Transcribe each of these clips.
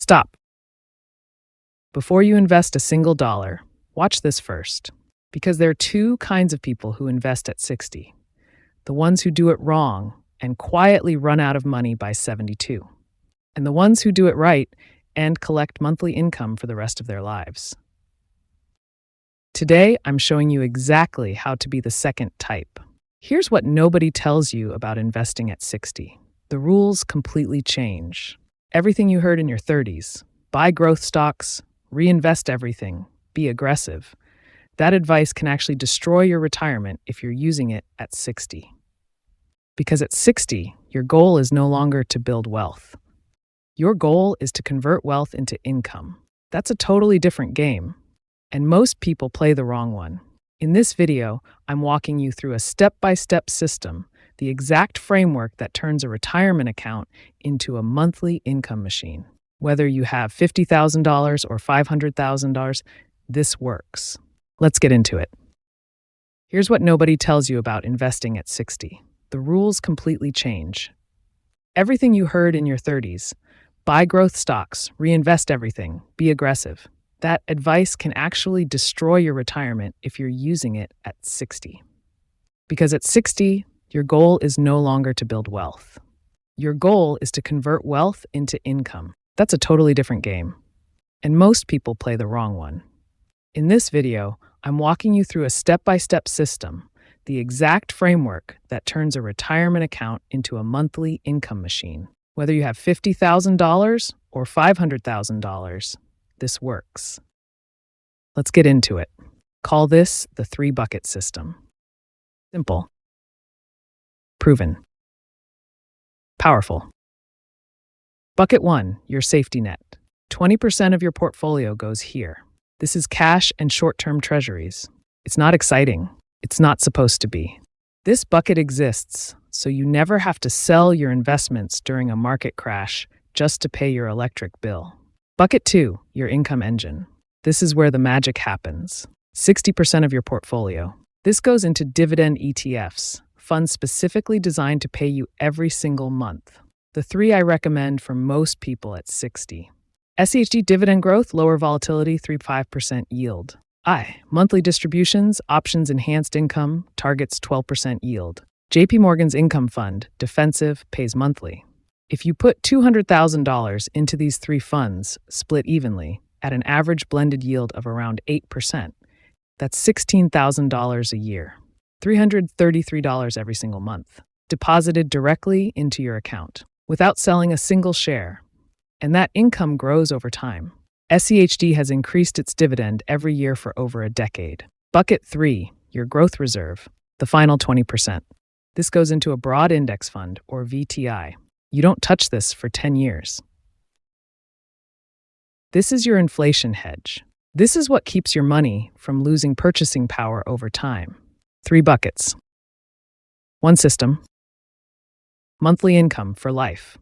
Stop. Before you invest a single dollar, watch this first. Because there are two kinds of people who invest at 60. The ones who do it wrong and quietly run out of money by 72. And the ones who do it right and collect monthly income for the rest of their lives. Today, I'm showing you exactly how to be the second type. Here's what nobody tells you about investing at 60. The rules completely change. Everything you heard in your 30s, buy growth stocks, reinvest everything, be aggressive. That advice can actually destroy your retirement if you're using it at 60. Because at 60, your goal is no longer to build wealth. Your goal is to convert wealth into income. That's a totally different game, and most people play the wrong one. In this video, I'm walking you through a step-by-step system, the exact framework that turns a retirement account into a monthly income machine. Whether you have $50,000 or $500,000, this works. Let's get into it. Here's what nobody tells you about investing at 60. The rules completely change. Everything you heard in your 30s, buy growth stocks, reinvest everything, be aggressive. That advice can actually destroy your retirement if you're using it at 60. Because at 60, your goal is no longer to build wealth. Your goal is to convert wealth into income. That's a totally different game. And most people play the wrong one. In this video, I'm walking you through a step-by-step system, the exact framework that turns a retirement account into a monthly income machine. Whether you have $50,000 or $500,000, this works. Let's get into it. Call this the three-bucket system. Simple. Proven. Powerful. Bucket 1, your safety net. 20% of your portfolio goes here. This is cash and short-term treasuries. It's not exciting. It's not supposed to be. This bucket exists so you never have to sell your investments during a market crash just to pay your electric bill. Bucket 2, your income engine. This is where the magic happens. 60% of your portfolio. This goes into dividend ETFs, funds specifically designed to pay you every single month. The three I recommend for most people at 60. SCHD dividend growth, lower volatility, 3-5% yield. Monthly distributions, options enhanced income, targets 12% yield. JP Morgan's income fund, defensive, pays monthly. If you put $200,000 into these three funds, split evenly, at an average blended yield of around 8%, that's $16,000 a year, $333 every single month, deposited directly into your account, without selling a single share. And that income grows over time. SCHD has increased its dividend every year for over a decade. Bucket 3, your growth reserve, the final 20%. This goes into a broad index fund, or VTI. You don't touch this for 10 years. This is your inflation hedge. This is what keeps your money from losing purchasing power over time. 3 buckets. 1 system. Monthly income for life.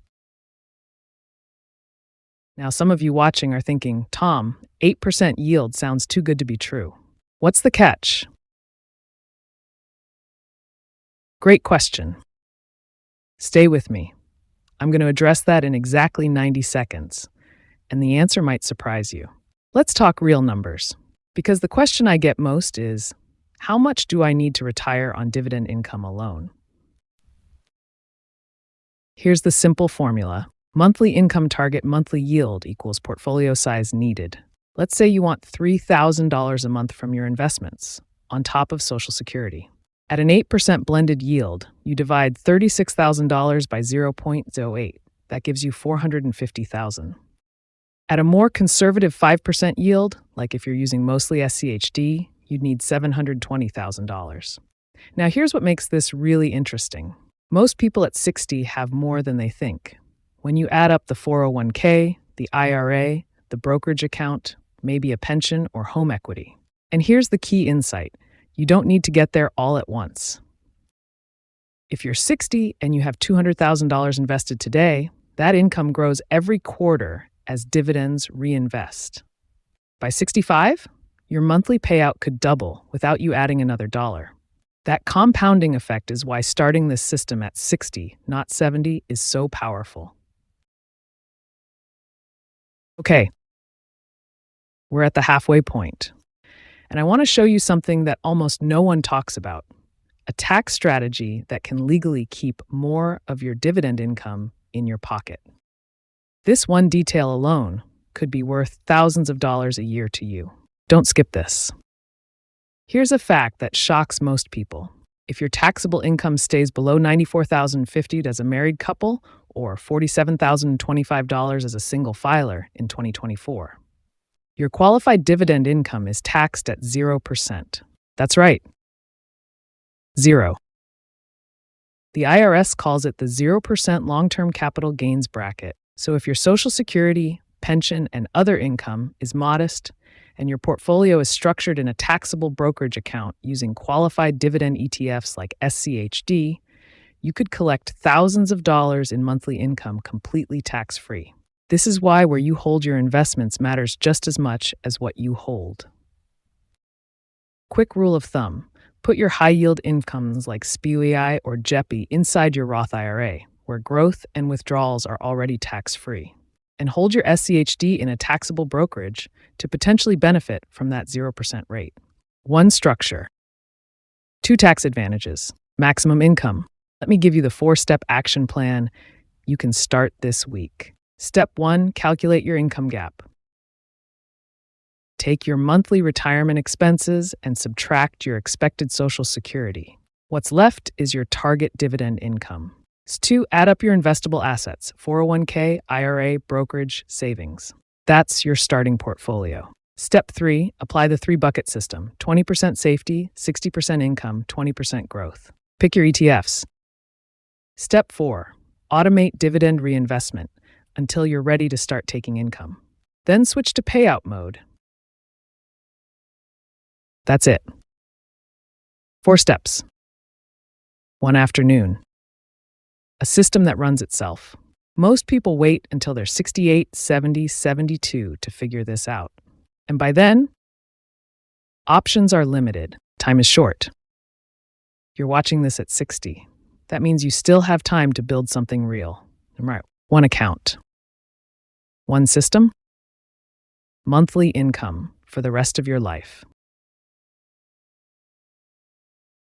Now, some of you watching are thinking, Tom, 8% yield sounds too good to be true. What's the catch? Great question. Stay with me. I'm going to address that in exactly 90 seconds, and the answer might surprise you. Let's talk real numbers, because the question I get most is, how much do I need to retire on dividend income alone? Here's the simple formula. Monthly income target monthly yield equals portfolio size needed. Let's say you want $3,000 a month from your investments, on top of Social Security. At an 8% blended yield, you divide $36,000 by 0.08. That gives you $450,000. At a more conservative 5% yield, like if you're using mostly SCHD, you'd need $720,000. Now here's what makes this really interesting. Most people at 60 have more than they think. When you add up the 401k, the IRA, the brokerage account, maybe a pension or home equity. And here's the key insight. You don't need to get there all at once. If you're 60 and you have $200,000 invested today, that income grows every quarter as dividends reinvest. By 65, your monthly payout could double without you adding another dollar. That compounding effect is why starting this system at 60, not 70, is so powerful. Okay, we're at the halfway point, and I want to show you something that almost no one talks about: a tax strategy that can legally keep more of your dividend income in your pocket. This one detail alone could be worth thousands of dollars a year to you. Don't skip this. Here's a fact that shocks most people. If your taxable income stays below $94,050 as a married couple or $47,025 as a single filer in 2024, your qualified dividend income is taxed at 0%. That's right, zero. The IRS calls it the 0% long-term capital gains bracket. So if your Social Security, pension, and other income is modest, and your portfolio is structured in a taxable brokerage account using qualified dividend ETFs like SCHD, you could collect thousands of dollars in monthly income completely tax-free. This is why where you hold your investments matters just as much as what you hold. Quick rule of thumb: put your high-yield incomes like SPYI or JEPI inside your Roth IRA, where growth and withdrawals are already tax-free. And hold your SCHD in a taxable brokerage to potentially benefit from that 0% rate. One structure, two tax advantages, maximum income. Let me give you the 4-step action plan you can start this week. Step 1, calculate your income gap. Take your monthly retirement expenses and subtract your expected Social Security. What's left is your target dividend income. Step 2, add up your investable assets: 401k, IRA, brokerage, savings. That's your starting portfolio. Step 3, apply the 3-bucket system: 20% safety, 60% income, 20% growth. Pick your ETFs. Step 4, automate dividend reinvestment until you're ready to start taking income. Then switch to payout mode. That's it. 4 steps. 1 afternoon. A system that runs itself. Most people wait until they're 68, 70, 72 to figure this out. And by then, options are limited. Time is short. You're watching this at 60. That means you still have time to build something real. Right. 1 account. 1 system. Monthly income for the rest of your life.